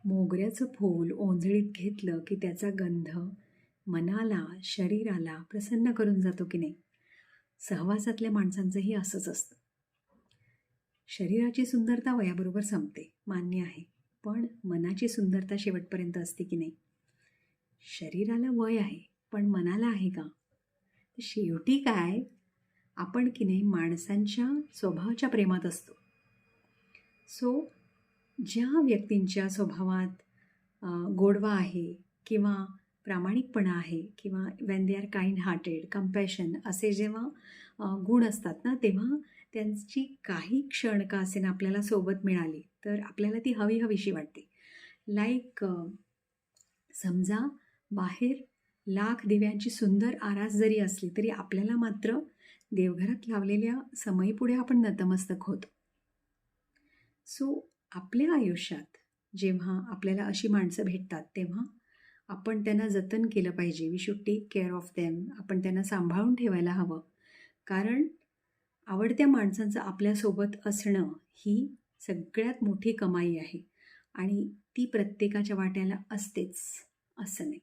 मोगऱ्याचं फूल ओंजळीत घेतलं की त्याचा गंध मनाला, शरीराला प्रसन्न करून जातो की नाही? सहवासातल्या माणसांचंही असंच असतं. शरीराची सुंदरता वयाबरोबर संपते, मान्य आहे. पण मनाची सुंदरता शेवटपर्यंत असते की नाही? शरीराला वय आहे, पण मनाला आहे का? तर शेवटी काय, आपण की नाही माणसांच्या स्वभावाच्या प्रेमात असतो. सो ज्या व्यक्तींच्या स्वभावात गोडवा आहे किंवा प्रामाणिकपणा आहे किंवा when they are kind hearted, compassion असे जेव्हा गुण असतात ना, तेव्हा त्यांची काही क्षण का असेना आपल्याला सोबत मिळाली तर आपल्याला ती हवी हवीशी वाटते. लाईक समजा बाहेर लाख दिव्यांची सुंदर आरास जरी असली तरी आपल्याला मात्र देवघरात लावलेल्या समईपुढे आपण नतमस्तक होतो. सो आपल्या आयुष्यात जेव्हा आपल्याला अशी माणसं भेटतात तेव्हा आपण त्यांना जतन केलं पाहिजे. We should take care of them. आपण त्यांना सांभाळून ठेवायला हवं. कारण आवडत्या माणसांचं आपल्यासोबत असणं ही सगळ्यात मोठी कमाई आहे आणि ती प्रत्येकाच्या वाट्याला असतेच असं नाही.